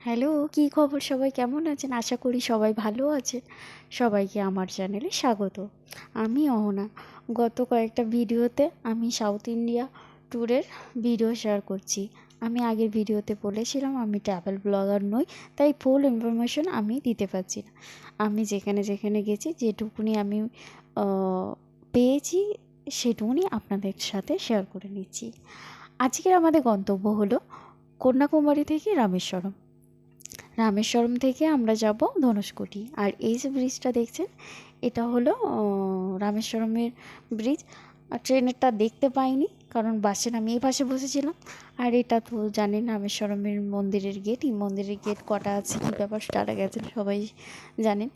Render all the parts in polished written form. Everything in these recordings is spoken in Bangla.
হ্যালো, কী খবর সবাই কেমন আছেন? আশা করি সবাই ভালো আছেন। সবাইকে আমার চ্যানেলে স্বাগত। আমি অহনা। গত কয়েকটা ভিডিওতে আমি সাউথ ইন্ডিয়া ট্যুরের ভিডিও শেয়ার করছি। আমি আগের ভিডিওতে বলেছিলাম আমি ট্রাভেল ব্লগার নই, তাই ফুল ইনফরমেশন আমি দিতে পারছি না। আমি যেখানে যেখানে গেছি যেটুকুনি আমি পেয়েছি সেটুকুনি আপনাদের সাথে শেয়ার করে নিচ্ছি। আজকের আমাদের গন্তব্য হলো কন্যাকুমারী থেকে রামেশ্বরম। রামেশ্বরম থেকে আমরা যাব ধনুষকোটি। আর এই যে ব্রিজটা দেখছেন এটা হলো রামেশ্বরমের ব্রিজ। আর ট্রেনেরটা দেখতে পাইনি কারণ বাসে আমি এই পাশে বসেছিলাম। আর এটা তো জানেন রামেশ্বরমের মন্দিরের গেট। এই মন্দিরের গেট কটা আছে কী ব্যাপার তারা গেছেন সবাই জানেন।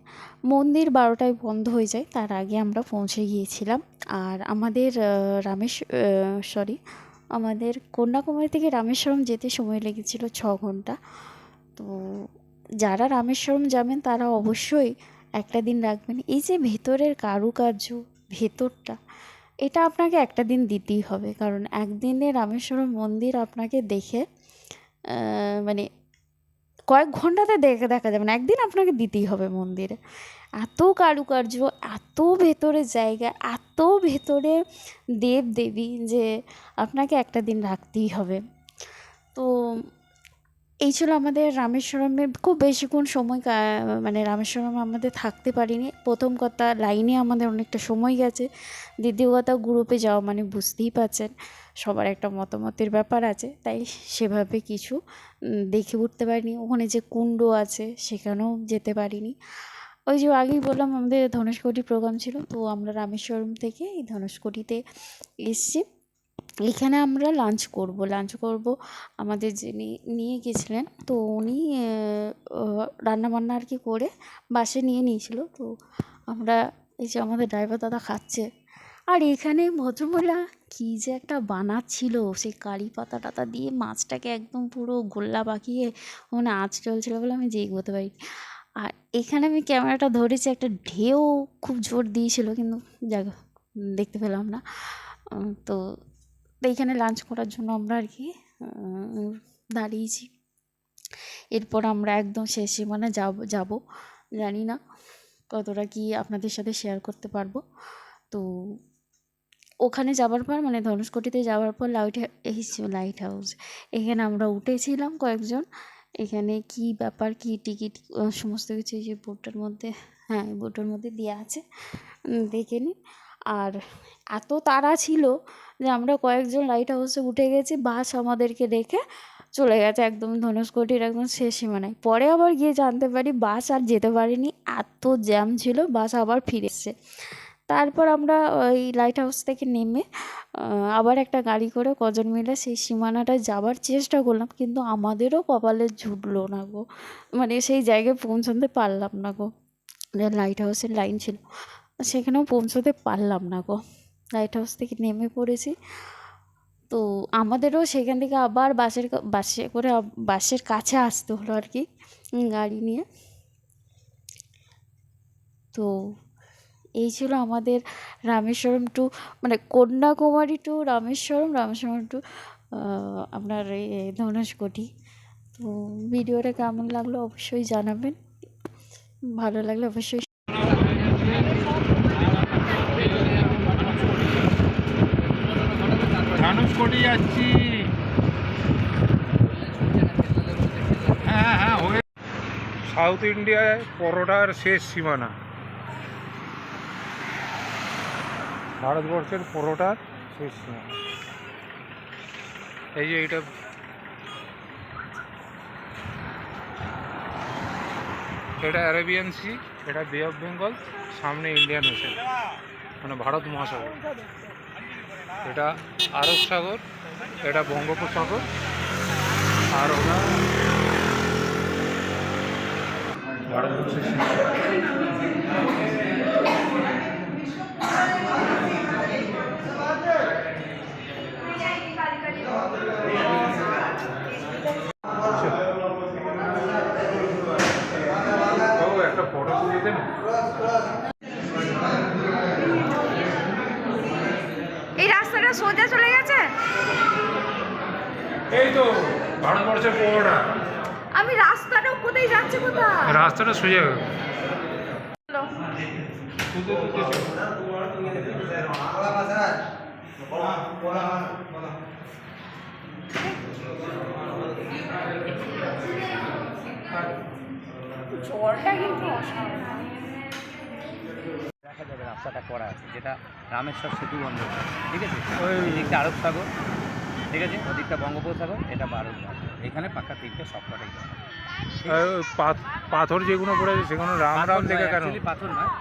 মন্দির 12টায় বন্ধ হয়ে যায়, তার আগে আমরা পৌঁছে গিয়েছিলাম। আর আমাদের আমাদের কন্যাকুমারী থেকে রামেশ্বরম যেতে সময় লেগেছিল 6 ঘন্টা। তো যারা রামেশ্বরম যাবেন তারা অবশ্যই একটা দিন রাখবেন। এই যে ভেতরের কারুকার্য, ভেতরটা এটা আপনাকে একটা দিন দিতেই হবে, কারণ একদিনে রামেশ্বরম মন্দির আপনাকে দেখে মানে কয়েক ঘন্টাতে দেখা যাবে না, একদিন আপনাকে দিতেই হবে মন্দিরে। এত কারুকার্য, এত ভেতরে জায়গা, এত ভেতরে দেব দেবী যে আপনাকে একটা দিন রাখতেই হবে। তো এই ছিল আমাদের রামেশ্বরমে। খুব বেশিক্ষণ সময় মানে রামেশ্বরমে আমাদের থাকতে পারিনি। প্রথম কথা লাইনে আমাদের অনেকটা সময় গেছে, দ্বিতীয় কথা গ্রুপে যাওয়া মানে বুঝতেই পারছেন সবার একটা মতামতের ব্যাপার আছে, তাই সেভাবে কিছু দেখে উঠতে পারিনি। ওখানে যে কুণ্ড আছে সেখানেও যেতে পারিনি। ওই যে আগেই বললাম আমাদের ধনুষকোটি প্রোগ্রাম ছিল, তো আমরা রামেশ্বরম থেকে এই ধনুষকোটিতে এসেছি। এখানে আমরা লাঞ্চ করব। আমাদের যিনি নিয়ে গেছিলেন তো উনি রান্নাবান্না আর কি করে বাসে নিয়ে নিয়েছিল। তো আমরা এই যে আমাদের ড্রাইভার দাদা খাচ্ছে, আর এখানে ভদ্রমহিলা কী যে একটা বানাচ্ছিল, সেই কারি পাতা টাতা দিয়ে মাছটাকে একদম পুরো গোল্লা পাকিয়ে ওখানে আঁচ চলছিল বলে আমি যে এগোতে পারি। আর এখানে আমি ক্যামেরাটা ধরেছি, একটা ঢেউ খুব জোর দিয়েছিল কিন্তু দেখতে পেলাম না। তো এইখানে লাঞ্চ করার জন্য আমরা আর কি দাঁড়িয়েছি। এরপর আমরা একদম শেষ সীমানা যাব। জানি না কতটা কি আপনাদের সাথে শেয়ার করতে পারবো। তো ওখানে যাবার পর মানে ধনুষকোটিতে যাওয়ার পর লাইট হাউস এখানে আমরা উঠেছিলাম কয়েকজন। এখানে কি ব্যাপার, কি টিকিট সমস্ত কিছু এই যে বোর্ডটার মধ্যে, হ্যাঁ বোর্ডটার মধ্যে দেওয়া আছে, দেখে নিন। আর এত তাড়া ছিল যে আমরা কয়েকজন লাইট হাউসে উঠে গেছি, বাস আমাদেরকে রেখে চলে গেছে একদম ধনুষকোটির একদম শেষ সীমানায়। পরে আবার গিয়ে জানতে পারি বাস আর যেতে পারিনি, এত জ্যাম ছিল, বাস আবার ফিরে এসছে। তারপর আমরা ওই লাইট হাউস থেকে নেমে আবার একটা গাড়ি করে কজন মিলে সেই সীমানাটায় যাবার চেষ্টা করলাম, কিন্তু আমাদেরও কপালে জুটলো না গো, মানে সেই জায়গায় পৌঁছতে পারলাম না গো। লাইট হাউসের লাইন ছিল, সেখানেও পৌঁছতে পারলাম না গো। লাইট হাউস থেকে নেমে পড়েছি। তো আমাদেরও সেখান থেকে আবার বাসের কাছে আসতে হলো আর কি গাড়ি নিয়ে। তো এই ছিল আমাদের রামেশ্বরম টু মানে কন্যাকুমারী টু রামেশ্বরম টু আপনার এই ধনুষকোটি। তো ভিডিওটা কেমন লাগলো অবশ্যই জানাবেন, ভালো লাগলে অবশ্যই। ধনুষকোটি যাচ্ছি। হ্যাঁ হ্যাঁ হয়ে সাউথ ইন্ডিয়ায় পরোটার শেষ সীমানা, ভারতবর্ষের পরোটার শেষ সীমানা। এই যে এটা অ্যারেবিয়ান সি, এটা বে অফ বেঙ্গল, সামনে ইন্ডিয়ান ওশেন মানে ভারত মহাসাগর, এটা আরব সাগর, এটা বঙ্গোপসাগর, আর ওটা ভারতবর্ষের একটা ফটো তুলে দেন। এই রাস্তাটা সোজা চলে গেছে। এই তো ভারতবর্ষের পরোটা। আমি রাস্তাটা কোথায় যাচ্ছে কোথায়? রাস্তাটা সোজা চলো। জলটা কিন্তু অসাধারণ। দেখা যাবে রাস্তাটা করা আছে, যেটা রামেশ্বর সেতু বন্ধ, ঠিক আছে? ওই এদিকটা আরব সাগর, ঠিক আছে, ওদিকটা বঙ্গোপসাগর, এটা ভারত সাগর। এখানে পাক্কা তিনটে সবকটাই করা। পাথর যেগুলো পড়েছে সেগুলো রাম রাম লেখা কেন? Actually পাথর নয়,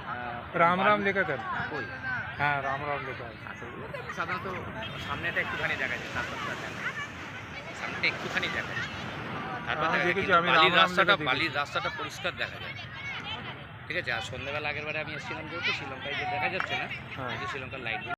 রাম রাম লেখা কেন? ওই হ্যাঁ রাম রাম লেখা আছে। পাথরগুলো তো সাধারণত সামনেটা একটুখানি দেখা যায়, তারপরটা দেখা যায়। সামনেটা একটুখানি দেখা যায়, তারপর আমি দেখা যায়। দেখেছি, কিন্তু আমি বালির রাম রাম রাস্তাটা লেখা দেখেছি। বালির রাস্তাটা পরিষ্কার দেখা যায়, ঠিক আছে? আর সন্ধ্যাবেলা আগের বারে আমি এসেছিলাম যেহেতু শ্রীলঙ্কায়, যে দেখা যাচ্ছে না, হ্যাঁ। এই যে শ্রীলঙ্কার লাইট